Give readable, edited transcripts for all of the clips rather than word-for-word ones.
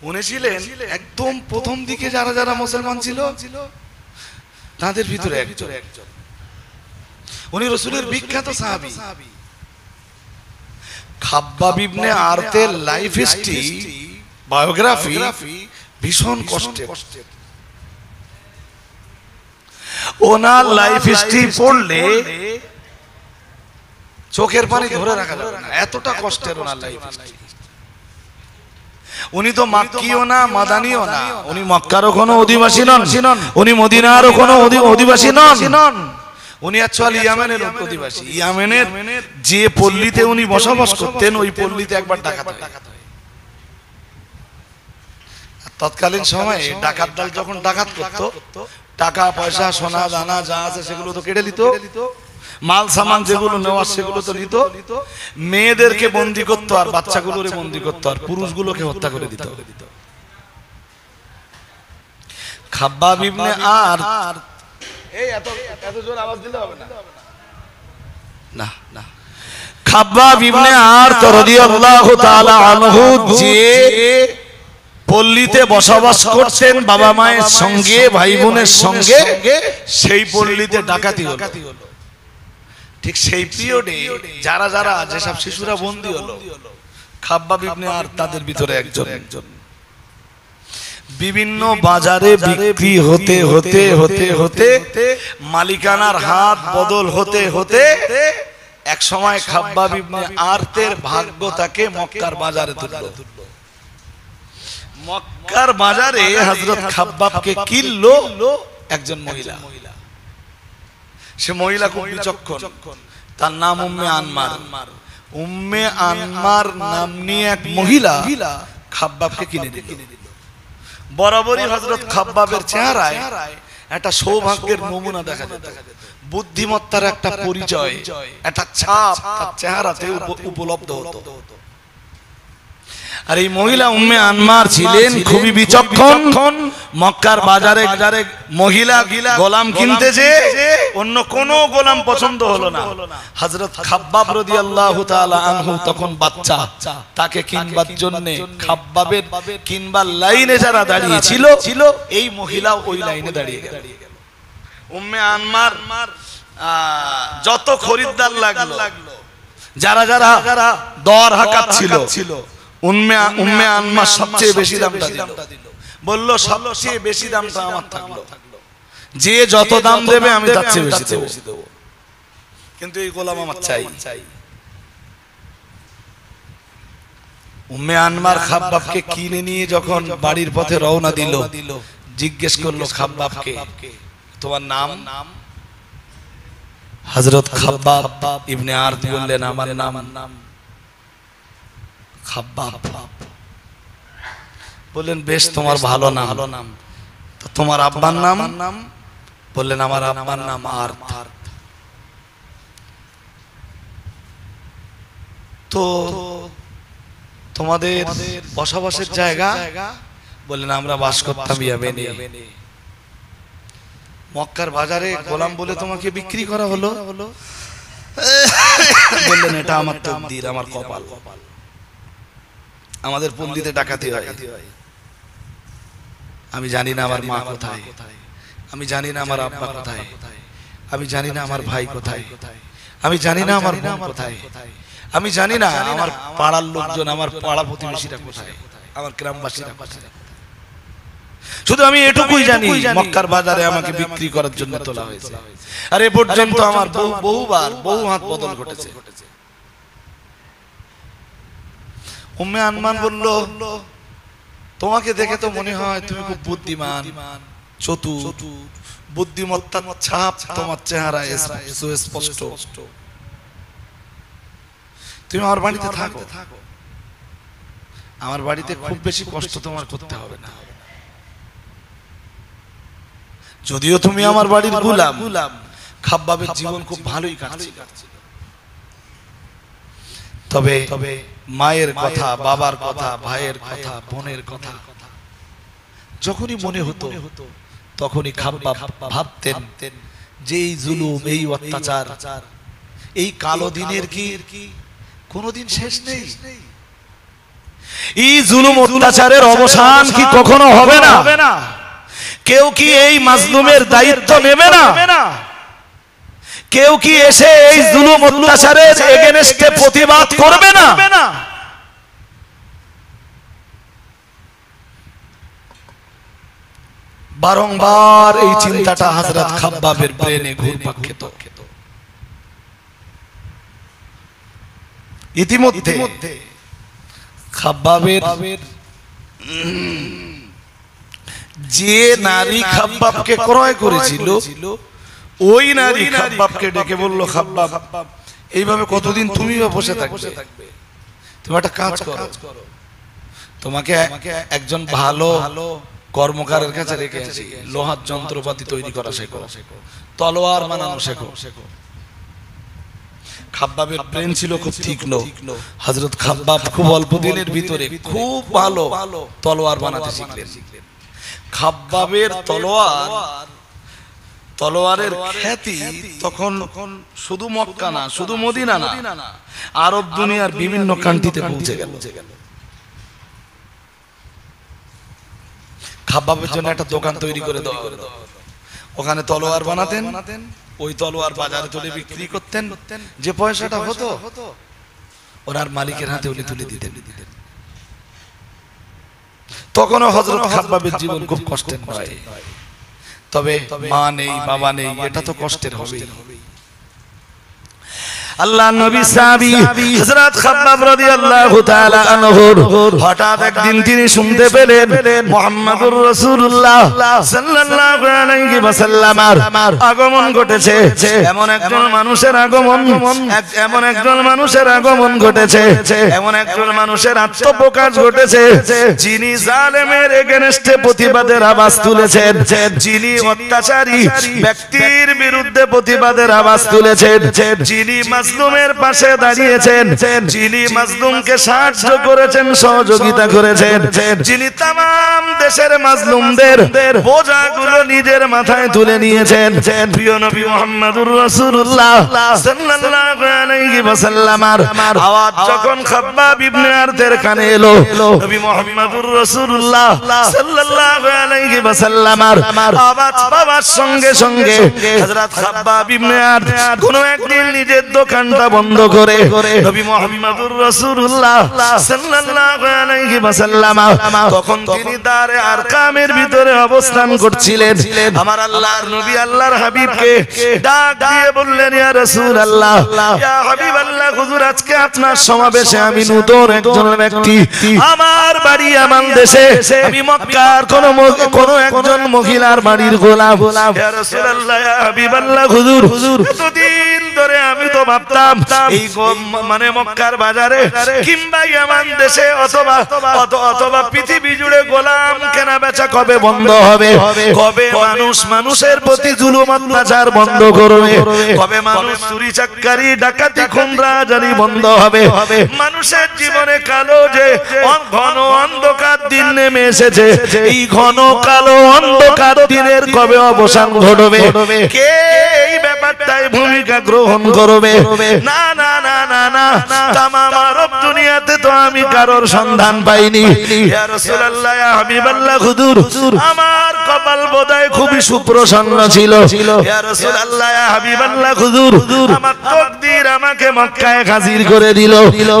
উনি ছিলেন একদম প্রথম দিকে যারা যারা মুসলমান ছিল তাদের ভিতরে একজন। উনি রাসূলের বিখ্যাত সাহাবী। খাব্বাব ইবনে আরতের লাইফ হিস্ট্রি বায়োগ্রাফি ভীষণ কষ্টের। ওনার লাইফ হিস্ট্রি পড়লে চোখের পানি ধরে রাখা যাবে না, এতটা কষ্টের ওনার লাইফ হিস্ট্রি। উনি তো মাক্কিও না মাদানিও না, উনি মক্কারও কোনো অধিবাসী নন, উনি মদিনারও কোনো অধিবাসী নন, উনি অ্যাকচুয়ালি ইয়ামেনের অধিবাসী। ইয়ামেনের যে পল্লীতে উনি বসবাস করতেন ওই পল্লীতে একবার ডাকাত হয়। তৎকালীন সময়ে ডাকাত দল যখন ডাকাত করত, টাকা পয়সা সোনা দানা যা আছে সেগুলো তো কেটে দিত, মাল সামান যেগুলো নেওয়ার সেগুলো তো নিত, মেয়েদেরকে বন্দি করতো আর বাচ্চাগুলোরে বন্দি করতো আর পুরুষগুলোকে হত্যা করে দিত। খাব্বাব ইবনে আরত, এই এত জোর আওয়াজ দিলে হবে না, না না, খাব্বাব ইবনে আরত রাদিয়াল্লাহু তাআলা আনহু যে পল্লীতে বসবাস করতেন বাবা মায়ের সঙ্গে ভাই বোনের সঙ্গে, সেই পল্লীতে ডাকাতি হলো। ঠিক সেই পিরিয়ডে যারা যারা যেসব শিশুরা বন্দী হলো, খাব্বাব ইবনে আরত তাদের ভিতরে একজন। বিভিন্ন বাজারে বিক্রি হতে হতে হতে হতে মালিকানার হাত বদল হতে হতে এক সময় খাব্বাব ইবনে আরতের ভাগ্য তাকে মক্কার বাজারে তুলল। মক্কার বাজারে হযরত খাব্বাবকে কিনলো একজন মহিলা। সে মহিলা খুব বিচক্ষণ, তার নাম উম্মে আনমার। উম্মে আনমার নাম নিয়ে এক মহিলা খাব্বাবকে কিনে দিল। বরাবরই হযরত খাব্বাবের চেহারায় একটা সৌভাগ্যের নমুনা দেখা যেত, বুদ্ধিমত্তার একটা পরিচয়, একটা ছাপ তার চেহারাতে উপলব্ধ হতো। আর এই মহিলা উম্মে আনমার ছিলেন খুবই বিচক্ষণ। মক্কার বাজারে মহিলা গোলাম কিনতেছে, অন্য কোন গোলাম পছন্দ হলো না। হযরত খাব্বাব রাদিয়াল্লাহু তাআলা আনহু তখন বাচ্চা, তাকে কিনবার জন্য খাব্বাবের কিনবার লাইনে যারা দাঁড়িয়ে ছিল এই মহিলাও ওই লাইনে দাঁড়িয়ে গেল। উম্মে আনমার যত খরিদ্দার লাগলো, যারা যারা দর হাঁকাচ্ছিল, উম্মে আনমার সবচেয়ে বেশি দামটা দিল। বলল সবচেয়ে বেশি দামটা আমার থাকলো, যে যত দাম দেবে আমি তার চেয়ে বেশি দেব, কিন্তু এই গোলাম আমার চাই। উম্মে আনমার খাব্বাবকে কিনে নিয়ে যখন বাড়ির পথে রওনা দিল, জিজ্ঞেস করলো খাব্বাবকে, তোমার নাম? হযরত খাব্বাব ইবনে আরত বললেন, আমার নাম খাব্বাব। বললেন বেশ, তোমার ভালো নাম, তো তোমার আব্বার নাম? বললেন আমার আব্বার নাম আরত। তো তোমাদের বসবাসের জায়গা? বললেন আমরা বাস করতাম ইয়ামেনে। মক্কার বাজারে গোলাম বলে তোমাকে বিক্রি করা হলো? বললেন এটা আমার তকদির, আমার কপাল। আমাদের পল্লীতে ডাকাতি হয়, আমি জানি না আমার মা কোথায়, আমি জানি না আমার আব্বা কোথায়, আমি জানি না আমার ভাই কোথায়, আমি জানি না আমার বোন কোথায়, আমি জানি না আমার পাড়ার লোকজন, আমার পাড়া প্রতিবেশীরা কোথায়, আমার গ্রামবাসীরা কোথায়। শুধু আমি এটুকুই জানি মক্কার বাজারে আমাকে বিক্রি করার জন্য তোলা হয়েছে। আর এ পর্যন্ত আমার বহু হাত বদল ঘটেছে। উম্মে আনমান বলল, তোমাকে দেখে তো মনে হয় তুমি খুব বুদ্ধিমান, চতুর, বুদ্ধিমত্তার ছাপ তোমার চেহারায় সুস্পষ্ট। তুমি আমার বাড়িতে থাকো, আমার বাড়িতে খুব বেশি কষ্ট তোমার করতে হবে না। যদিও তুমি আমার বাড়ির গোলাম, খাব্বাবের জীবন খুব ভালোই কাটছিল, তবে মায়ের কথা, বাবার কথা, ভাইয়ের কথা, বোনের কথা যখনই মনে হতো তখনই খাব্বাব ভাবতেন যে এই জুলুম, এই অত্যাচার, এই কালো দিনের কি কোনোদিন শেষ নেই? এই জুলুম অত্যাচারের অবসান কি কখনো হবে না? কেউ কি এই মাজলুমের দায়িত্ব নেবে না? কেউ কি এসে এই জুলুম অত্যাচারের এগেনস্টে প্রতিবাদ করবে না? বারংবার এই চিন্তাটা হযরত খাব্বাবের ব্রেনে ঘুরপাক খেত। ইতিমধ্যে খাব্বাবের যে নারী খাব্বাবকে ক্রয় করেছিল ওই নারী খাব্বাবকে ডেকে বলল, খাব্বাব এইভাবে কতদিন তুমি বসে থাকবে? তুমি একটা কাজ করো, তোমাকে একজন ভালো কর্মকারের কাছে রেখে আসি, লোহার যন্ত্রপাতি তৈরি করা শেখো, তলোয়ার বানানো শেখো। খাব্বাবের ব্রেন ছিল খুব তীক্ষ্ণ। হযরত খাব্বাব খুব অল্প দিনের ভিতরে খুব ভালো তলোয়ার বানাতে শিখলেন। খাব্বাবের তলোয়ারের খ্যাতি তখন শুধু মক্কা না, শুধু মদিনা না, আরব দুনিয়ার বিভিন্ন কান্ট্রিতে পৌঁছে গেল। খাব্বাবের জন্য একটা দোকান তৈরি করে দেওয়া হলো। ওখানে তলোয়ার বানাতেন, ওই তলোয়ার বাজারে তুলে বিক্রি করতেন, যে পয়সাটা হতো ওনার মালিকের হাতে উনি তুলে দিতেন। তখনও হযরত খাব্বাবের জীবন খুব কষ্টের নয়, তবে মা নেই, বাবা নেই, এটা তো কষ্টের হবেই। আল্লাহ নবী সাহাবী হযরত খাব্বাব রাদিয়াল্লাহু তাআলা আনহু হঠাৎ একদিন তিনি শুনতে পেলেন মুহাম্মদুর রাসূলুল্লাহ সাল্লাল্লাহু আলাইহি ওয়াসাল্লামের আগমন ঘটেছে। এমন একজন মানুষের আগমন, এমন একজন মানুষের আগমন ঘটেছে, এমন একজন মানুষের আত্মপ্রকাশ ঘটেছে যিনি জালেমের এগেনস্টে প্রতিবাদের আওয়াজ তুলেছেন, যিনি অত্যাচারী ব্যক্তির বিরুদ্ধে প্রতিবাদের আওয়াজ তুলেছেন, যিনি মাজলুমের পাশে দাঁড়িয়েছেন, যিনি মাজলুমকে সাহায্য করেছেন, সহযোগিতা করেছেন, যিনি তামাম দেশের মাজলুমদের বোঝাগুলো নিজের মাথায় তুলে নিয়েছেন। প্রিয় নবী মুহাম্মদুর রাসূলুল্লাহ সাল্লাল্লাহু আলাইহি ওয়াসাল্লামের আওয়াজ যখন খাব্বাব ইবনে আরদের কানে এলো, নবী মুহাম্মদুর রাসূলুল্লাহ সাল্লাল্লাহু আলাইহি ওয়াসাল্লামের আওয়াজ পাওয়ার সঙ্গে সঙ্গে হযরত খাব্বাব ইবনে আরদ কোনো একদিন নিজের দোকানটা বন্ধ করে নবী মুহাম্মদুর রাসূলুল্লাহ সাল্লাল্লাহু আলাইহি ওয়াসাল্লাম তখন তিনি দারে আরকামের ভিতরে অবস্থান করছিলেন। আমার আল্লাহর নবী আল্লাহর হাবিবকে ডাক দিয়ে বললেন, ইয়া রাসূলুল্লাহ, ইয়া হাবিবাল্লাহ, হুজুর আজকে আপনার সমাবেশে আমি নতুন একজন ব্যক্তি, আমার বাড়ি আমার দেশে, আমি মক্কার কোন একজন মহিলার বাড়ির গোলাম। ইয়া রাসূলুল্লাহ, ইয়া হাবিবাল্লাহ, হুজুর এতদিন ধরে আমি তো ভাবতাম এই মানে মক্কার বাজারে কিংবা ইয়ামান দেশে অথবা পৃথিবী জুড়ে গোলাম কেনা বেচা কবে বন্ধ হবে, কবে মানুষ মানুষের প্রতি জুলুম অত্যাচার বন্ধ করবে, কবে মানুষ চুরি চাকারি ডাকাতি খুনরাজানি বন্ধ হবে, মানুষের জীবনে কালো যে ঘন অন্ধকার দিন নেমে এসেছে, এই ঘন কালো অন্ধকার দিনের কবে অবসান ঘটবে, কে এই ব্যাপারটায় ভূমিকা গ্রহণ করবে? না না না না না, তামাম আরব দুনিয়াতে তো আমি কারোর সন্ধান পাইনি। ইয়া রাসূলুল্লাহ, ইয়া হাবিবাল্লাহ, হুজুর আমার কপাল বোধহয় খুবই সুপ্রসন্ন ছিল। ইয়া রাসূলুল্লাহ, ইয়া হাবিবাল্লাহ, হুজুর আমার তাকদীর আমাকে মক্কায় হাজির করে দিল।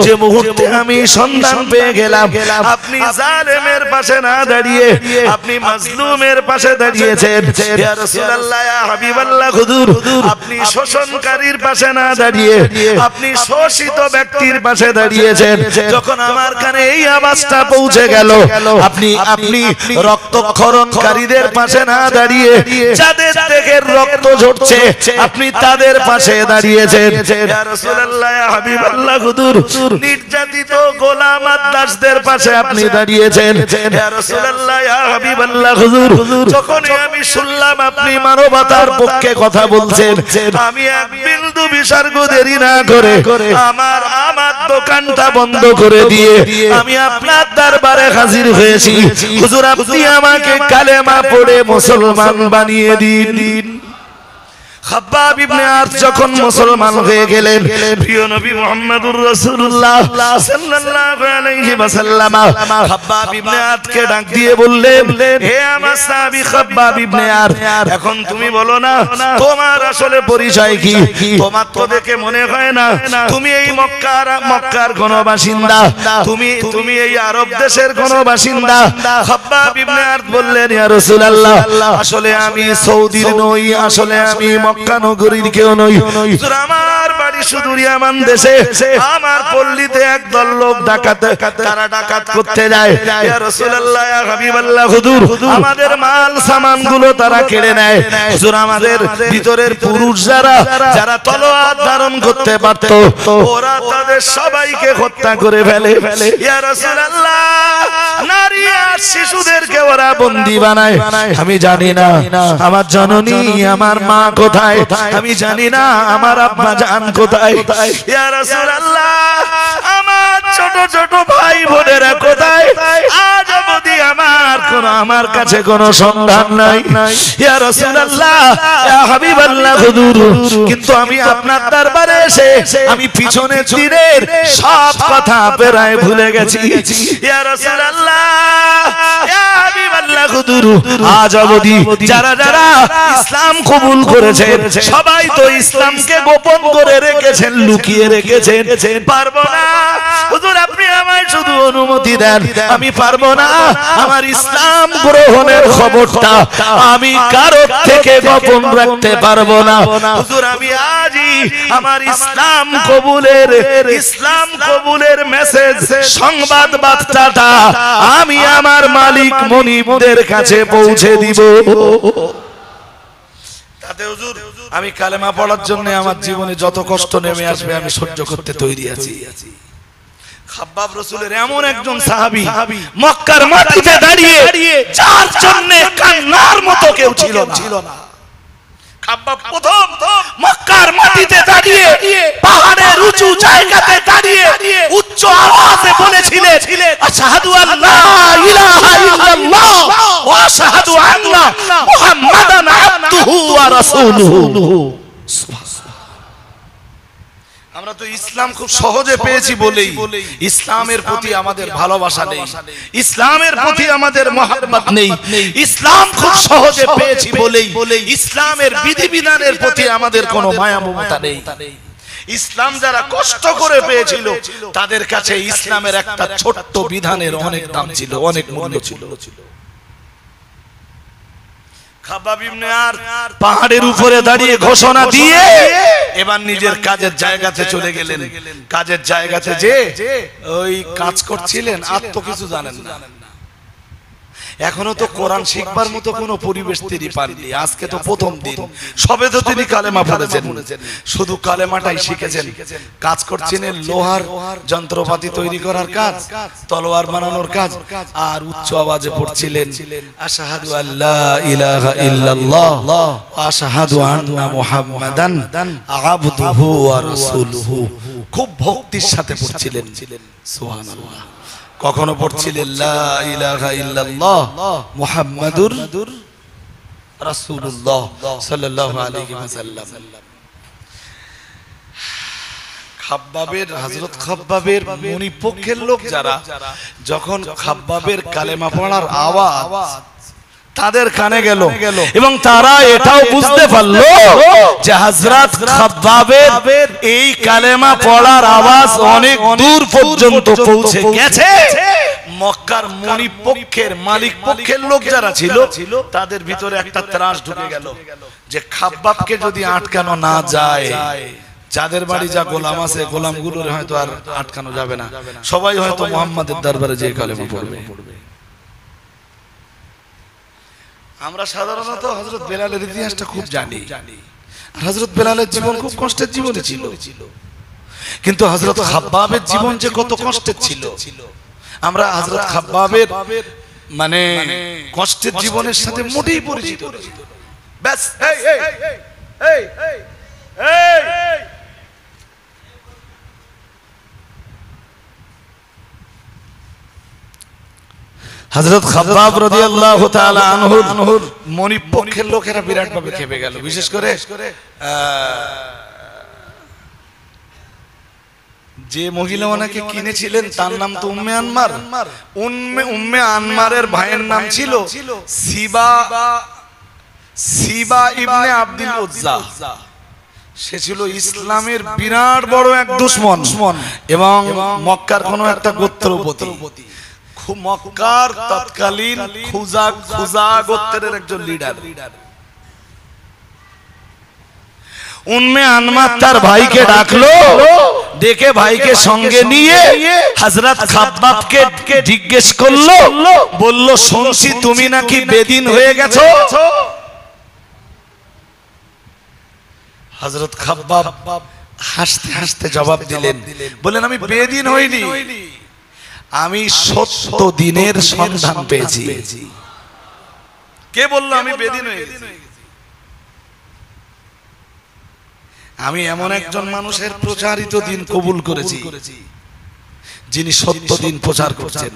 যে মুহূর্তে আমি সন্ধান পেয়ে গেলাম আপনি জালেমের পাশে না দাঁড়িয়ে আপনি মাজলুমের পাশে দাঁড়িয়েছেন। ইয়া রাসূলুল্লাহ, ইয়া হাবিবাল্লাহ, হুজুর আপনি শোষণকারীর পাশে না দাঁড়িয়ে আপনি শোষিত ব্যক্তির পাশে দাঁড়িয়েছেন। যখন আমার কানে এই আওয়াজটা পৌঁছে গেল, আপনি রক্তক্ষরণকারীদের পাশে না দাঁড়িয়ে যাদের থেকে রক্ত ঝরছে আপনি তাদের পাশে দাঁড়িয়েছেন। ইয়া রাসূলুল্লাহ, ইয়া হাবিবাল্লাহ, হুজুর নির্যাতিত গোলাম আর দাসদের পাশে আপনি দাঁড়িয়েছেন। ইয়া রাসূলুল্লাহ, ইয়া হাবিবাল্লাহ, হুজুর যখনই আমি শুনলাম আপনি মানবতার পক্ষে কথা বলছেন, আমি এক বিন্দু বিসর্গ দেরি না করে আমার দোকানটা বন্ধ করে দিয়ে আমি আপনার দরবারে হাজির হয়েছি। হুজুর আপনি আমাকে কালেমা পড়ে মুসলমান বানিয়ে দিন। খাব্বাব ইবনে আরত যখন মুসলমান হয়ে গেলেন, প্রিয় নবী মুহাম্মদুর রাসূলুল্লাহ সাল্লাল্লাহু আলাইহি ওয়াসাল্লাম খাব্বাব ইবনে আরতকে ডাক দিয়ে বললেন, হে আমার সাহাবী খাব্বাব ইবনে আরত, এখন তুমি বলো না তোমার আসলে পরিচয় কি? তোমার তো দেখে মনে হয় না তুমি এই মক্কার কোন বাসিন্দা, তুমি এই আরব দেশের কোন বাসিন্দা। খাব্বাব ইবনে আরত বললেন, ইয়া রাসূলুল্লাহ, আসলে আমি সৌদির নই, আসলে আমি মক্কা নগরীর কেউ নই। আমার বাড়ি সুদূর ইয়ামান দেশে, আমার পল্লীতে একদল লোক তারা ডাকাত করতে যায়। ইয়া রাসূলুল্লাহ, ইয়া হাবিবাল্লাহ, হুজুর আমাদের মাল সামানগুলো তারা কেড়ে নেয়। হুজুর আমাদের ভিতরের পুরুষ যারা তলোয়ার ধারণ করতে পারত, ওরা তাদের সবাইকে হত্যা করে ফেলে। ইয়া রাসূলুল্লাহ, নারী আর শিশুদেরকে ওরা বন্দী বানায়। আমি জানি না আমার জননী আমার মা কোথায়, আমি জানি না আমার আব্বা জান কোথায়। ইয়া রাসূলুল্লাহ, আমার ছোট ছোট ভাই বোনেরা কোথায়? আজ অবধি আমার কাছে কোনো সন্ধান নাই। ইয়া রাসূলুল্লাহ, ইয়া হাবিবাল্লাহ, হুজুর কিন্তু আমি আপনার দরবারে এসে আমি পিছনে দিনের সব কথা প্রায় ভুলে গেছি। ইয়া রাসূলুল্লাহ, ইয়া হাবিবাল্লাহ, হুজুর আজ অবধি যারা ইসলাম কবুল করেছেন সবাই তো ইসলামকে গোপন করে রেখেছেন, লুকিয়ে রেখেছেন। পারবো না হুজুর, আপনি আমায় শুধু অনুমতি দেন, আমি পারবো না আমার ইসলাম গ্রহণের খবরটা আমি কারো থেকে গোপন রাখতে পারবো না। হুজুর আমি আজই আমার ইসলাম কবুলের মেসেজ, সংবাদ বার্তাটা আমি আমার মালিক মনিবদের কাছে পৌঁছে দিব। তাতে হুজুর আমি কালেমা পড়ার জন্য আমার জীবনে যত কষ্ট নেমে আসবে আমি সহ্য করতে তৈরি আছি। খাব্বাব রাসূলের এমন একজন সাহাবী মক্কার মাটিতে দাঁড়িয়ে যার জন্য কান্নার মতো কেউ ছিল না। খাব্বাব প্রথম মক্কার মাটিতে দাঁড়িয়ে পাহাড়ের উঁচু জায়গাতে দাঁড়িয়ে উচ্চ আওয়াজে বলেছিলেন, আশহাদু আল্লা ইলাহা ইল্লাল্লাহ ওয়া আশহাদু আন্না মুহাম্মাদান আবদুহু ওয়া রাসূলুহু। আমরা তো ইসলাম খুব সহজে পেয়েছি বলেই ইসলামের প্রতি আমাদের ভালোবাসা নেই, ইসলামের প্রতি আমাদের মহব্বত নেই। ইসলাম খুব সহজে পেয়েছি বলেই ইসলামের বিধিবিধানের প্রতি আমাদের কোনো মায়া মমতা নেই। ইসলাম যারা কষ্ট করে পেয়েছিল তাদের কাছে ইসলামের একটা ছোট্ট বিধানের অনেক দাম ছিল, অনেক মূল্য ছিল। খাব্বাব ইবনে আরত পাহাড়ের উপরে দাঁড়িয়ে ঘোষণা দিয়ে এবার নিজের কাজের জায়গাতে চলে গেলেন। কাজের জায়গাতে যে ওই কাজ করছিলেন আর তো কিছু জানেন না, এখনো তো কোরআন শিখবার মতো কোনো পরিবেশ তিনি পাননি। আজকে তো প্রথম দিন, সবে তো তিনি কালেমা পড়েছেন, শুধু কালেমাটাই শিখেছেন। কাজ করছিলেন লোহার যন্ত্রপাতি তৈরি করার কাজ, তলোয়ার বানানোর কাজ, আর উচ্চ আওয়াজে পড়ছিলেন আশহাদু আল্লা ইলাহা ইল্লাল্লাহ ওয়া আশহাদু আন্না মুহাম্মাদান আবদুহু ওয়া রাসূলুহু। খুব ভক্তির সাথে পড়ছিলেন, সুবহানাল্লাহ। কখনো পড়ছিলেন লা ইলাহা ইল্লাল্লাহ মুহাম্মাদুর রাসূলুল্লাহ সাল্লাল্লাহু আলাইহি ওয়াসাল্লাম। হযরত খাব্বাবের মনিপক্ষের লোক যারা যখন খাব্বাবের কালেমা পড়ার আওয়াজ তাদের কানে গেল এবং তারা এটাও বুঝতে পারলো যে হযরত খাব্বাবের এই কালেমা পড়ার আওয়াজ অনেক দূর পর্যন্ত পৌঁছে গেছে। মক্কার মনিপক্ষের মালিক পক্ষের লোক যারা ছিল তাদের ভিতরে একটা ত্রাস ঢুকে গেল যে খাব্বাবকে যদি আটকানো না যায়, যাদের বাড়ি যা গোলাম আছে গোলামগুলোর হয়তো আর আটকানো যাবে না, সবাই হয়তো মুহাম্মাদের দরবারে যে কালেমা পড়বে। আমরা সাধারণত হযরত বেলালের ইতিহাসটা খুব জানি। হযরত বেলালের জীবন খুব কষ্টের জীবনে ছিল, কিন্তু হযরত খাব্বাবের জীবন যে কত কষ্টের ছিল আমরা হযরত খাব্বাবের মানে কষ্টের জীবনের সাথে মোটেই পরিচিত নই। ব্যাস হযরত খাব্বাব রাদিয়াল্লাহু তাআলা আনহুর মনিব পক্ষের লোকেরা বিরাট ভাবে খেপে গেল, বিশেষ করে যে মহিলা ওনাকে কিনেছিলেন তার নাম তো উম্মে আনমার। উম্মে আনমারের ভাইয়ের নাম ছিল সিবা ইবনে আব্দুল উজ্জা। সে ছিল ইসলামের বিরাট বড় এক দুশমন এবং মক্কার কোন একটা গোত্রপতি। মক্কার তৎকালীন খুজা গোত্রের একজন লিডার। উম্মে আনমার তার ভাইকে ডাকলো, ডেকে ভাইকে সঙ্গে নিয়ে হযরত খাব্বাবকে জিজ্ঞেস করলো, বলল শুনছি তুমি নাকি বেদিন হয়ে গেছো। হযরত খাব্বাব হাসতে হাসতে জবাব দিলেন, বলেন আমি বেদিন হইনি, আমি সত্য দিনের সন্ধান পেয়েছি। কে বলল আমি বেদিন হয়ে গেছি? আমি এমন একজন মানুষের প্রচারিত দিন কবুল করেছি যিনি সত্য দিন প্রচার করছেন।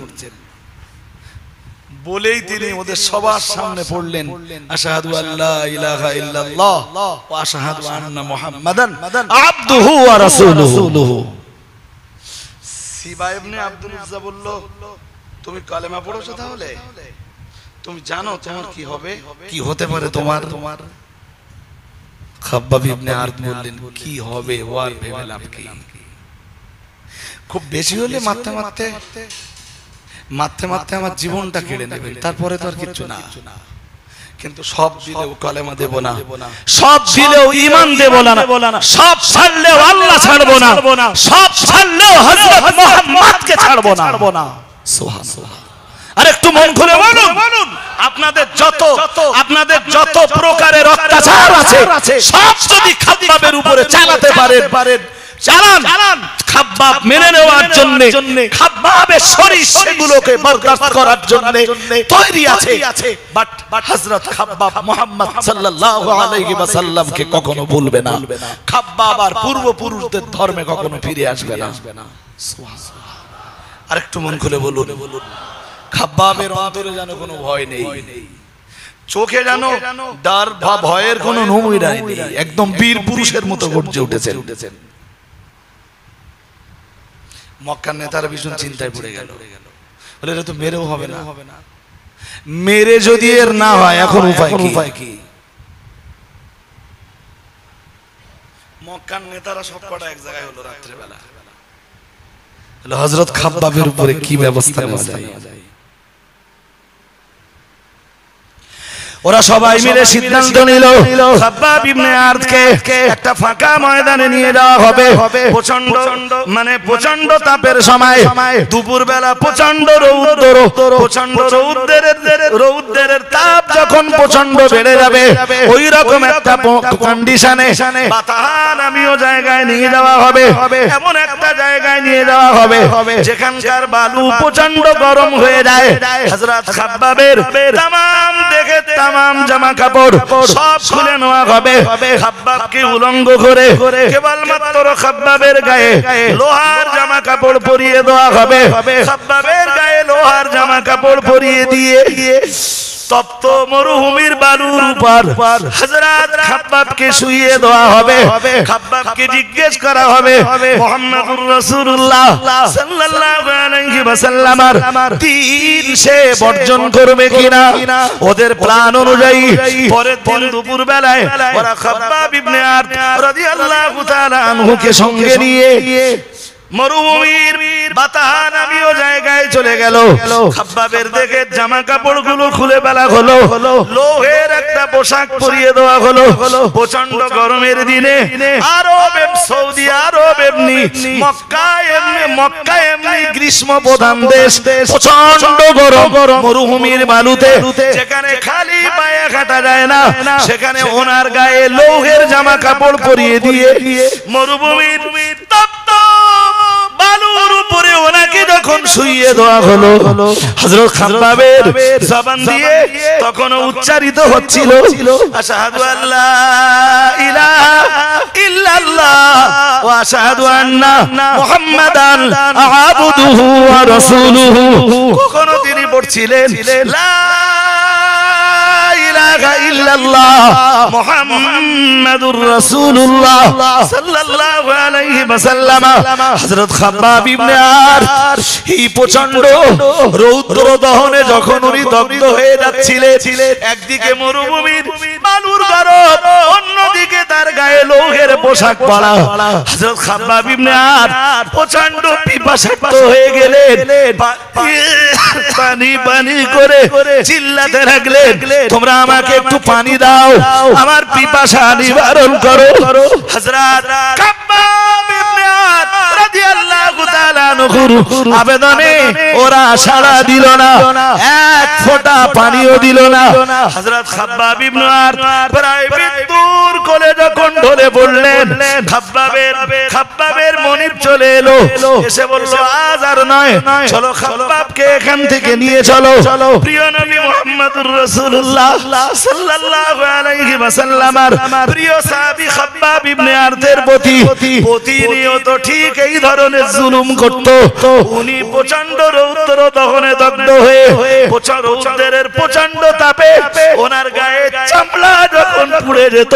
বলেই তিনি ওদের সবার সামনে পড়লেন, আশহাদু আল্লা ইলাহা ইল্লাল্লাহ ওয়া আশহাদু আন্না মুহাম্মাদান আবদুহু ওয়া রাসূলুহু। সিবা ইবনে আব্দুল উজ্জা বলল, তুমি কালেমা পড়েছো, তাহলে তুমি জানো তোমার কি হবে, কি হতে পারে তোমার। খাব্বাব ইবনে আরদ বললেন, কি হবে ও আর ভেবে লাভ কি, খুব বেশি হলে মারতে মারতে আমার জীবনটা কেড়ে নেবেন, তারপরে তো আর কিছু না। কিন্তু সব দিলেও কালেমা দেব না, সব দিলেও ঈমান দেব না, সব ছাড়লেও আল্লাহ ছাড়বো না, সব ছাড়লেও হযরত মুহাম্মদকে ছাড়বো না। সুবহানাল্লাহ। আর একটু মন খুলে বলুন, আপনাদের যত প্রকারের অত্যাচার আছে সব যদি খাব্বাবের উপরে চালাতে পারেন, চালান। খাব্বাব মেনে নেওয়ার জন্য, খাব্বাবের শরীর সেগুলোকে বরদাস্ত করার জন্য তৈরি আছে। বাট হযরত খাব্বাব মুহাম্মদ সাল্লাল্লাহু আলাইহি ওয়াসাল্লামকে কখনো ভুলবে না। খাব্বাব আর পূর্বপুরুষদের ধর্মে কখনো ফিরে আসবে না। সুবহানাল্লাহ। আরেকটু মন খুলে বলুন, খাব্বাবের অন্তরে যেন কোনো ভয় নেই, চোখে যেন ডর বা ভয়ের কোনো নমুনা নেই, একদম বীর পুরুষের মতো গর্জে উঠেছেন। মক্কার নেতারা ভীষণ চিন্তায় পড়ে গেল, বলে এটা তো মেরেও হবে না, মেরে যদি এর না হয় এখন উপায় কি। মক্কার নেতারা সব কটা এক জায়গায় হলো রাত্রেবেলা, হযরত খাব্বাবের উপরে কি ব্যবস্থা নেওয়া যায়। ওরা সবাই মিলে সিদ্ধান্ত নিল, খাব্বাব ইবনে আরদকে একটা ফাঁকা ময়দানে নিয়ে যাওয়া হবে। প্রচন্ড তাপের সময়, দুপুর বেলা প্রচন্ড রৌদ্রের তাপ যখন প্রচন্ড বেড়ে যাবে, ওই রকম একটা কন্ডিশনে বাতাহানামীয় জায়গায় নিয়ে যাওয়া হবে। এমন একটা জায়গায় নিয়ে যাওয়া হবে যেখানকার বালু প্রচন্ড গরম হয়ে যায়। হযরত খাব্বাবের তামাম জামা কাপড় সব খুলে নেওয়া হবে। খাব্বাবকে উলঙ্গ করে কেবলমাত্র খাব্বাবের গায়ে লোহার জামা কাপড় পরিয়ে দেওয়া হবে। খাব্বাবের গায়ে লোহার জামা কাপড় পরিয়ে দিয়ে তপ্ত মরুভূমির বালুর উপর হযরত খাব্বাবকে শুইয়ে দেওয়া হবে। খাব্বাবকে জিজ্ঞেস করা হবে মুহাম্মদুর রাসূলুল্লাহ সাল্লাল্লাহু আলাইহি ওয়াসাল্লামের দ্বীন সে বর্জন করবে কিনা। ওদের প্ল্যান অনুযায়ী পরের দিন দুপুর বেলায় ওরা খাব্বাব ইবনে আরদ রাদিয়াল্লাহু তাআলা আনহুকে সঙ্গে নিয়ে মরুভূমির বাতাহানামীয় জায়গায় চলে গেল। খাব্বাবের দেখে জামা কাপড়গুলো খুলে ফেলা হলো, লোহের একটা পোশাক পরিয়ে দেওয়া হলো। প্রচন্ড গরমের দিনে সৌদি আরব এমনি মক্কা এমনি গ্রীষ্ম প্রধান দেশ, প্রচন্ড গরম। মরুভূমির বালুতে যেখানে খালি পায়ে হাঁটা যায় না, সেখানে ওনার গায়ে লোহের জামা কাপড় পরিয়ে দিয়ে মরুভূমির তপ্ত বালুর উপরে ওনাকে যখন শুইয়ে দেওয়া হলো, হযরত খাব্বাবের জবান দিয়ে তখন উচ্চারিত হচ্ছিল আশহাদু আল্লা ইলাহা ইল্লাল্লাহ ওয়া আশহাদু আন্না মুহাম্মাদান আবদুহু ওয়া রাসূলুহু। কখনো তিনি পড়ছিলেন লা ইলাহা ইল্লাল্লাহ মুহাম্মাদুর রাসূলুল্লাহ সাল্লাল্লাহু আলাইহি ওয়াসাল্লাম। হযরত খাব্বাব ইবনে আরত এই প্রচন্ড রৌদ্র দহনে যখন উনি দগ্ধ হয়ে যাচ্ছিলেন, একদিকে মরুভূমির বালুর গরম, অন্যদিকে তার গায়ে লৌহের পোশাক পরা। হযরত খাব্বাব ইবনে আরত প্রচন্ড পিপাসার্ত হয়ে গেলেন, পানি পানি করে চিল্লাতে লাগলেন, তোমরা আমাকে একটু পানি দাও, আমার পিপাসা নিবারণ করো। হযরত খাব্বাব ইবনে আরত রাদিয়াল্লাহু তাআলা আনহুর আবেদনে ওরা সাড়া দিল না, এক ফোঁটা পানিও দিল না। হযরত খাব্বাব ইবনে আরত প্রায় মৃত্যুর কোলে যখন ঢলে পড়লেন, খাব্বাবের মনিব চলে এলো, এসে বলল আজ আর নয়, চলো খাব্বাবকে এখান থেকে নিয়ে চলো। প্রিয় নবী মুহাম্মদুর রাসূলুল্লাহ সাল্লাল্লাহু আলাইহি ওয়াসাল্লামের প্রিয় সাহাবী খাব্বাব ইবনে আরতের প্রতি প্রতিনিয়ত ঠিক এই ধরনের জুলুম করত। উনি প্রচন্ড রৌদ্র দহনে দগ্ধ হয়ে রৌদ্রের প্রচন্ড তাপে ওনার গায়ে চামড়া যখন পুড়ে যেত,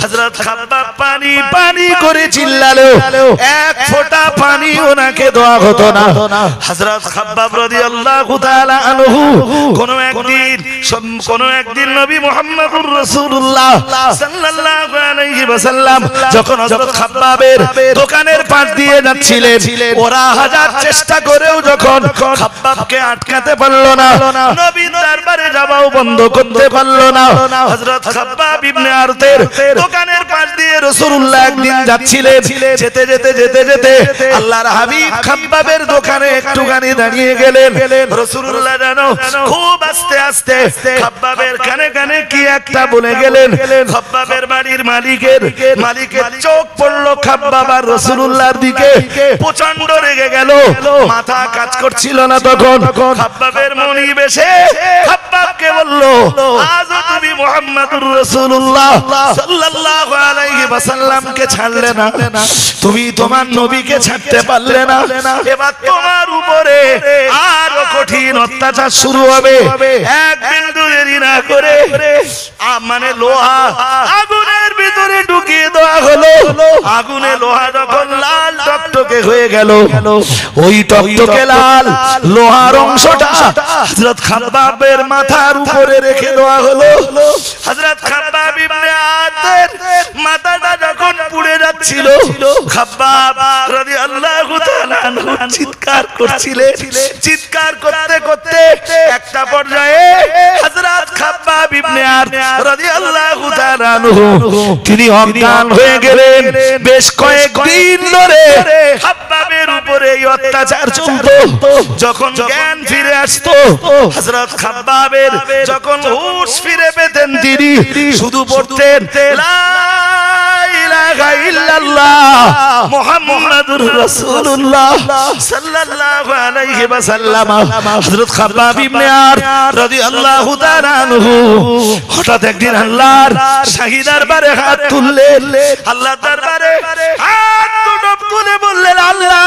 হযরত খাব্বাব পানি পানি করে চিল্লালো, এক ফোঁটা পানি ওনাকে দেওয়া হতো না। হযরত খাব্বাব রাদিয়াল্লাহু তাআলা আনহু কোন একদিন নবী মুহাম্মদুর রাসূলুল্লাহ সাল্লাল্লাহু আলাইহি ওয়াসাল্লাম যখন হযরত খাব্বাবের দোকানের পাশ দিয়ে যাচ্ছিলেন, ওরা হাজার চেষ্টা করেও যখন খাব্বাবকে আটকাতে পারল না, নবীর দরবারে যাওয়াও বন্ধ করতে পারল না। হযরত খাব্বাব ইবনে আরতের দোকানের পাশ দিয়ে রাসূলুল্লাহ একদিন যাচ্ছিলেন, যেতে যেতে যেতে যেতে আল্লাহর হাবিব খাব্বাবের দোকানে একটুখানি দাঁড়িয়ে গেলেন। রাসূলুল্লাহ জানো খুব আস্তে আস্তে খাব্বাবের কানে কানে কি একটা বলে গেলেন। খাব্বাবের বাড়ির মালিকের চোখ পড়ল খাব্বাব আর রাসূলুল্লাহর দিকে, প্রচন্ড রেগে গেল, মাথা কাজ করছিল না। তখন খাব্বাবের মনিব এসে খাব্বাবকে বলল, আজ তুমি মুহাম্মদুর রাসূলুল্লাহ সাল্লাল্লাহু আলাইহি ওয়াসাল্লামকে ছাড়লে না, তুমি তোমার নবীকে ছাড়তে পারলে না, এবার তোমার উপরে আরো কঠিন অত্যাচার শুরু হবে। এক বিন্দু দেরি না করে মানে লোহা আগুনের ভিতরে ঢুকিয়ে দেওয়া হলো। আগুনে লোহা যখন লাল টকটকে হয়ে গেল, ওই টকটকে লাল লোহার অংশটা হযরত খাব্বাবের মাথার উপরে রেখে দেওয়া হলো। হযরত খাব্বাব ইবনে আরতের মাথাটা যখন পুড়ে যাচ্ছিল, খাব্বাব রাদিয়াল্লাহু তাআলা আনহু চিৎকার করছিলেন। চিৎকার করতে করতে একটা পর্যায়ে হযরত খাব্বাব ইবনে আরত রাদিয়াল্লাহু তাআলা আনহু তিনি অজ্ঞান হয়ে গেলেন। বেশ কয়েকদিন ধরে খাব্বাবের উপরে এই অত্যাচার চলতো। যখন জ্ঞান ফিরে আসতো, হযরত খাব্বাবের যখন হুঁশ ফিরে পেতেন, তিনি শুধু পড়তেন লা ইলাহা ইল্লাল্লাহ মুহাম্মাদুর রাসূলুল্লাহ সাল্লাল্লাহু আলাইহি ওয়াসাল্লাম। হযরত খাব্বাব ইবনে আরত রাদিয়াল্লাহু তাআলা আনহু হঠাৎ একদিন আল্লাহর শাহী দরবারে হাত তুললেন, আল্লাহর দরবারে হাত তুলে বললেন, আল্লাহ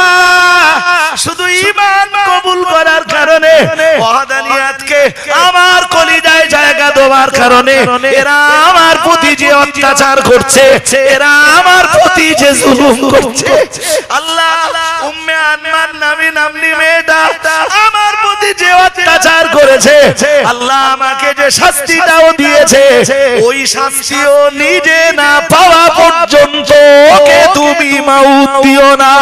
শুধু ঈমান কবুল করার কারণে, ওয়াহদানিয়াতকে আমার কলিজায় জায়গা দেওয়ার কারণে এরা আমার প্রতি যে অত্যাচার করছে, এরা আমার প্রতি যে জুলুম করছে, আল্লাহ উম্মে আনমান নামনি মেয়েটা আমার প্রতি যে অত্যাচার করেছে, আল্লাহ আমাকে যে শাস্তিটাও দিয়েছে, ওই শাস্তিও নিজে না পাওয়া পর্যন্ত ওকে তুমি মাউত দিও না।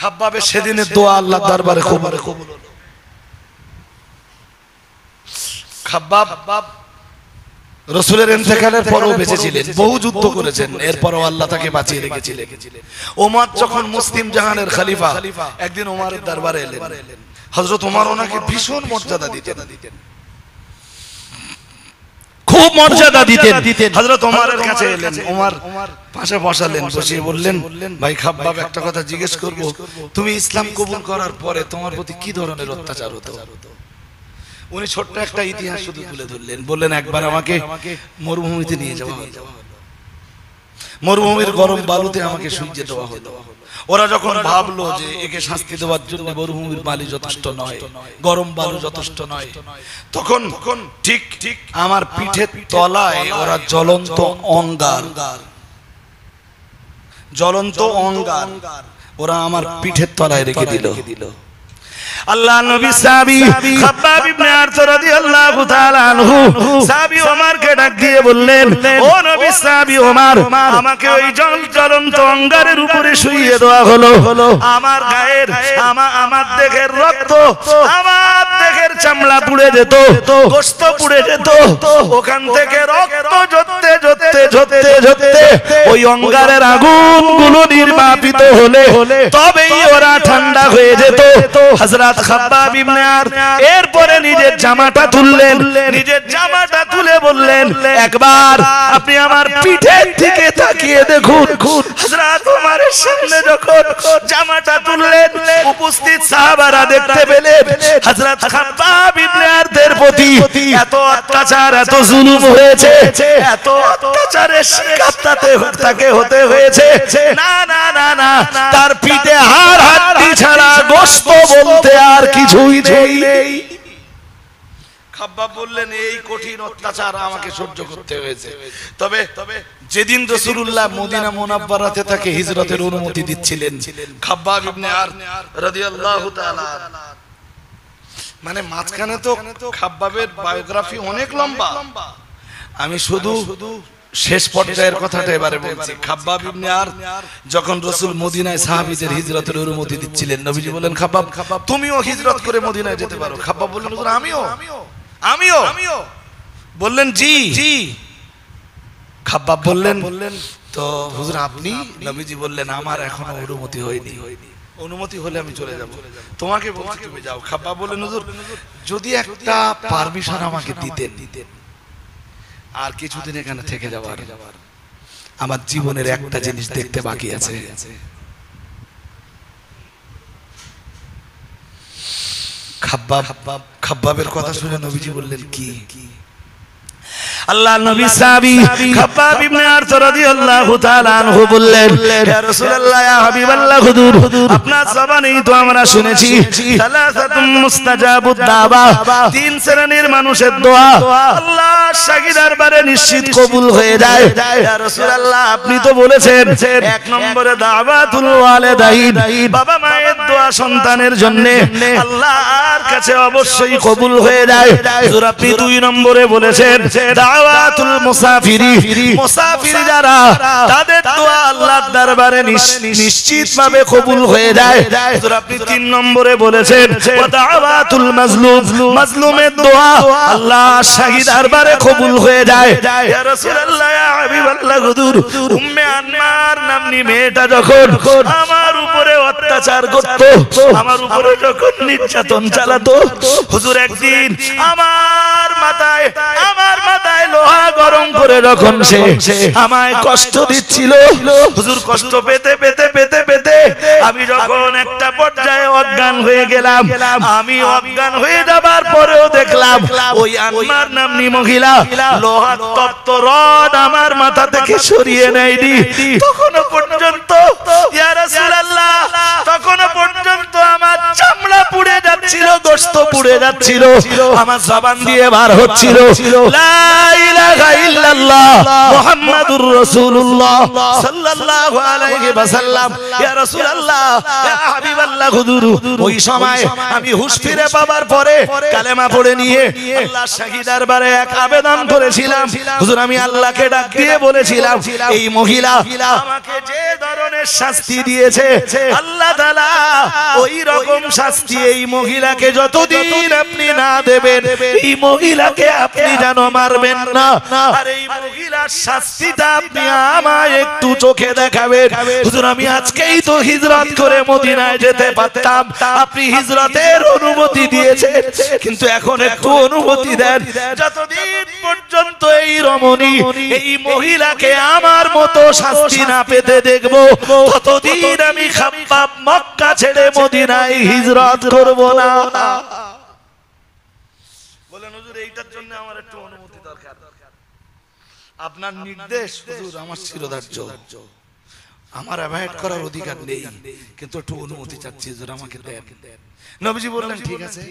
খাব্বাবের সেদিনের দোয়া আল্লাহর দরবারে কবুল হলো। খাব্বাব রাসূলের ইন্তেকালের পরও বেঁচে ছিলেন, বহু যুদ্ধ করেছেন, এরপরও আল্লাহ তাকে বাঁচিয়ে রেখেছিলেন। ওমর যখন মুসলিম জাহানের খলিফা, একদিন ওমরের দরবারে এলেন। হযরত ওমর ওনাকে ভীষণ মর্যাদা দিতেন, খুব মর্যাদা দিতেন। হযরত ওমরের কাছে এলেন, ওমর পাশে বসালেন, বসিয়ে বললেন, ভাই খাব্বাব একটা কথা জিজ্ঞেস করব, তুমি ইসলাম কবুল করার পরে তোমার প্রতি কি ধরনের অত্যাচার হতো? উনি ছোট্ট একটা ইতিহাস শুধু তুলে ধরলেন, বললেন একবার আমাকে মরুভূমিতে নিয়ে যাওয়া হলো, মরুভূমির গরম বালুতে আমাকে শুইয়ে দেওয়া হলো, ওরা যখন ভাবলো যে একে শাস্তি দেওয়ার জন্য মরুভূমির বালি যথেষ্ট নয়, গরম বালু যথেষ্ট নয়, তখন ঠিক ঠিক আমার পিঠের তলায় ওরা জ্বলন্ত অঙ্গার ওরা আমার পিঠের তলায় রেখে দিল। আল্লাহ নবী সাহাবী খাব্বাব ইবনে আরত রাদিয়াল্লাহু তাআলা আনহু সাহাবী ওমরকে ডাক দিয়ে বললেন, ও নবী সাহাবী ওমর, আমাকে ওই জ্বলন্ত অঙ্গারের উপরে শুইয়ে দেওয়া হলো। আমার গায়ের আমার দেহের রক্ত, আমার দেহের চামড়া পুড়ে যেত, গোশত পুড়ে যেত, ওখান থেকে রক্ত ঝরতে ঝরতে ঝরতে ঝরতে ওই অঙ্গারের আগুনগুলো নির্বাপিত হলে তবেই ওরা ঠান্ডা হয়ে যেত। হযরত খাব্বাব ইবনে আরত এরপরে নিজের জামাটা তুললেন, নিজের জামাটা তুলে বললেন, একবার আপনি আমার পিঠের দিকে তাকিয়ে দেখুন। হযরত ওমরের সামনে যখন জামাটা তুললেন, উপস্থিত সাহাবারা দেখতে পেলেন হযরত খাব্বাব ইবনে আরতের প্রতি এত অত্যাচার, এত জুলুম হয়েছে, এত অত্যাচারের শিকার তাকে হতে হয়েছে। না না না না, তার পিঠে হাড় হাড্ডি ছাড়া গোশত বলতে আর কিছুই নেই। খাব্বাব বললেন, এই কঠিন অত্যাচার আমাকে সহ্য করতে হয়েছে। তবে যেদিন রাসূলুল্লাহ মদিনা মুনাওয়ারাতে তাকে হিজরতের অনুমতি দিচ্ছিলেন, খাব্বাব ইবনে আরত রাদিয়াল্লাহু তাআলা, মানে মাঝখানে তো খাব্বাবের বায়োগ্রাফি অনেক লম্বা, আমি শুধু শেষ পর্যায়ের কথাটা এবারে বলছি। খাব্বাব ইবনে আরত যখন রাসূল মদিনায় সাহাবীদের হিজরতের অনুমতি দিচ্ছিলেন, নবীজি বললেন, খাব্বাব তুমিও হিজরত করে মদিনায় যেতে পারো। খাব্বাব বললেন, হুজুর আমিও। বললেন, জি। খাব্বাব বললেন, তো হুজুর আপনি? নবীজি বললেন, আমার এখনো অনুমতি হয়নি, অনুমতি হলে আমি চলে যাব। তোমাকে বলছি তুমি যাও। খাব্বাব বললেন, হুজুর যদি একটা পারমিশন আমাকে দিতেন, আর কিছুদিন এখানে থেকে যাওয়ার, আমার জীবনের একটা জিনিস দেখতে বাকি আছে। খাব্বাবের কথা শুনে নবীজি বললেন, কি? আল্লাহ নবী সাহাবী খাব্বাব ইবনে আরত রাদিয়াল্লাহু তাআলা আনহু বললেন, ইয়া রাসূলুল্লাহ, ইয়া হাবিবাল্লাহ, হুজুর আপনার জবানেই তো আমরা শুনেছি সালাসাতুম মুস্তাজাবুদ দাওয়া, তিন শ্রেণীর মানুষের দোয়া আল্লাহর শাহী দরবারে নিশ্চিত কবুল হয়ে যায়। ইয়া রাসূলুল্লাহ, আপনি তো বলেছেন এক নম্বরে দাওয়াতুল ওয়ালিদাইন, বাবা মায়ের দোয়া সন্তানের জন্য আল্লাহর কাছে অবশ্যই কবুল হয়ে যায়। হুজুর আপনি দুই নম্বরে বলেছেন দাওয়াতুল মুসাফির যারা, তাদের দোয়া আল্লাহর দরবারে নিশ্চিতভাবে কবুল হয়ে যায়। হুজুর আপনি তিন নম্বরে বলেছেন দাওয়াতুল মাজলুমের দোয়া আল্লাহর শাহী দরবারে কবুল হয়ে যায়। ইয়া রাসূলুল্লাহ, ইয়া হাবিবাল্লাহ, হুজুর উম্মে আনমার নামনি মেয়েটা যখন আমার উপরে অত্যাচার করত, আমার উপরে যখন নির্যাতন চালাতো, হুজুর একদিন আমার মাথায় লোহা গরম করে যখন সে আমায় কষ্ট দিচ্ছিল, হুজুর কষ্ট পেতে পেতে পেতে পেতে আমি যখন একটা পর্যায়ে অজ্ঞান হয়ে গেলাম, আমি অজ্ঞান হয়ে যাবার পরেও দেখলাম ওই আনমার নামনি মহিলা লোহা তপ্ত রড আমার মাথা থেকে সরিয়ে নেয়নি। তখনও পর্যন্ত ইয়া রাসূলুল্লাহ, তখনও পর্যন্ত আমার চামড়া পুড়ে যাচ্ছিল, গোশত পুড়ে যাচ্ছিল, আমার জবান দিয়ে বার হচ্ছিল লা ইলাহা ইল্লাল্লাহ মুহাম্মাদুর রাসূলুল্লাহ সাল্লাল্লাহু আলাইহি ওয়াসাল্লাম। ইয়া রাসূলুল্লাহ, ইয়া হাবিবাল্লাহ, হুজুর ওই সময় আমি হুঁশ ফিরে পাবার পরে কালেমা পড়ে নিয়ে আল্লাহর শাহী দরবারে এক আবেদন করেছিলাম। হুজুর আমি আল্লাহকে ডাক দিয়ে বলেছিলাম, এই মহিলা আমাকে যে ধরনের শাস্তি দিয়েছে, আল্লাহ তাআলা ওই রকম শাস্তি এই মহিলাকে যতদিন আপনি না দেবেন, এই মহিলাকে আপনি যেন মারবেন না। আর এই মহিলার শাস্তিটা আপনি আমায় একটু চোখে দেখাবেন। হুজুর আমি আজকেই তো হিজরত করে মদিনায় যেতে পারতাম, আপনি হিজরতের অনুমতি দিয়েছেন, কিন্তু এখন একটু অনুমতি দেন, যতদিন পর্যন্ত এই রমণী, এই মহিলাকে আমার মতো শাস্তি না পেতে দেখব, ততদিন আমি খাব্বাব মক্কা ছেড়ে মদিনায় হিজরত করব না। বলেন, হুজুর এইটার জন্য আমার একটু অনুমতি দরকার। আপনার নির্দেশ হুজুর আমার শিরোধার্য। আমার অ্যাভয়েড করার অধিকার নেই, কিন্তু একটু অনুমতি চাচ্ছি, হুজুর আমাকে দেন। নবীজি বললেন ঠিক আছে।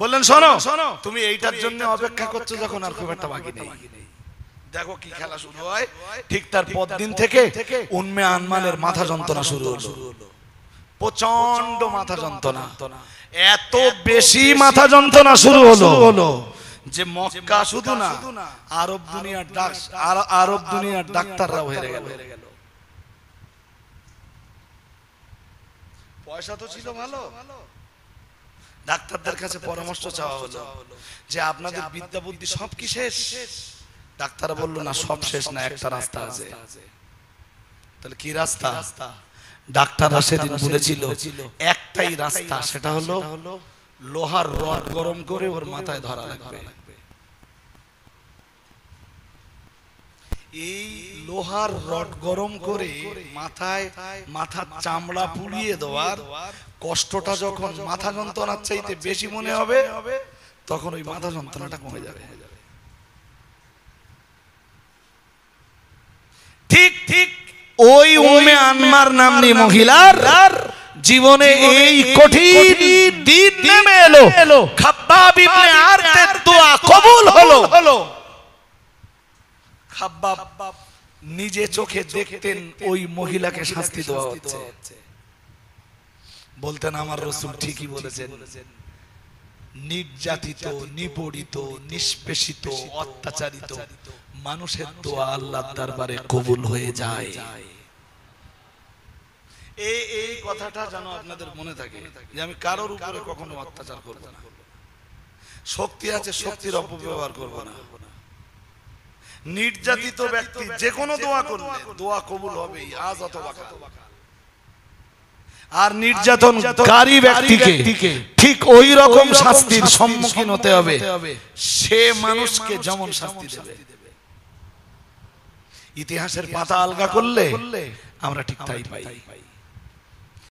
বললেন শোনো, তুমি এইটার জন্য অপেক্ষা করছো যখন আর খুব একটা বাকি নেই। দেখো কি খেলা শুরু হয়। ঠিক তার পরদিন থেকে উম্মে আনমানের মাথা যন্ত্রণা শুরু হলো, প্রচন্ড মাথা যন্ত্রণা, এত বেশি মাথা যন্ত্রণা শুরু হলো যে মক্কা শুধু না, আরব দুনিয়ার ডাক্তাররাও হেরে গেল। পয়সা তো ছিল ভালো, ডাক্তারদের কাছে পরামর্শ চাওয়া হলো যে আপনাদের বিদ্যা বুদ্ধি সব কি শেষ? ডাক্তার বলল না, সব শেষ না, একটা রাস্তা আছে। তাহলে কি রাস্তা? ডাক্তাররা সেদিন বলেছিল একটাই রাস্তা, সেটা হলো লোহার রড গরম করে ওর মাথায় ধরা লাগবে। এই লোহার রড গরম করে মাথার চামড়া পুড়িয়ে দেওয়ার কষ্টটা যখন মাথা যন্ত্রণার চাইতে বেশি মনে হবে, তখন ওই মাথা যন্ত্রণাটা কমে যাবে। ঠিক ঠিক ওই উম্মে আনমার নামনি মহিলার জীবনে এই কঠিন দিন নেমে এলো। খাব্বাব ইবনে আরতের দোয়া কবুল হলো। খাব্বাব নিজে চোখে দেখতেন ওই মহিলাকে শাস্তি দেওয়া হচ্ছে। বলতেন আমার রাসূল ঠিকই বলেছেন, নির্যাতিত, নিপীড়িত, নিষ্পেষিত, অত্যাচারিত মানুষের দোয়া আল্লাহর দরবারে কবুল হয়ে যায়। এই কথাটা যেন আপনাদের মনে থাকে যে আমি কারোর উপরে কখনো অত্যাচার করব না। শক্তি আছে, শক্তির অপব্যবহার করব না। নির্যাতিত ব্যক্তি যে কোনো দোয়া করলে দোয়া কবুল হবেই, আজ অথবা কাল। আর নির্যাতনকারী ব্যক্তিকে ঠিক ওই রকম শাস্তির সম্মুখীন হতে হবে, সে মানুষকে যেমন শাস্তি দেবে। ইতিহাসের পাতা আলগা করলে আমরা ঠিক তাই পাই।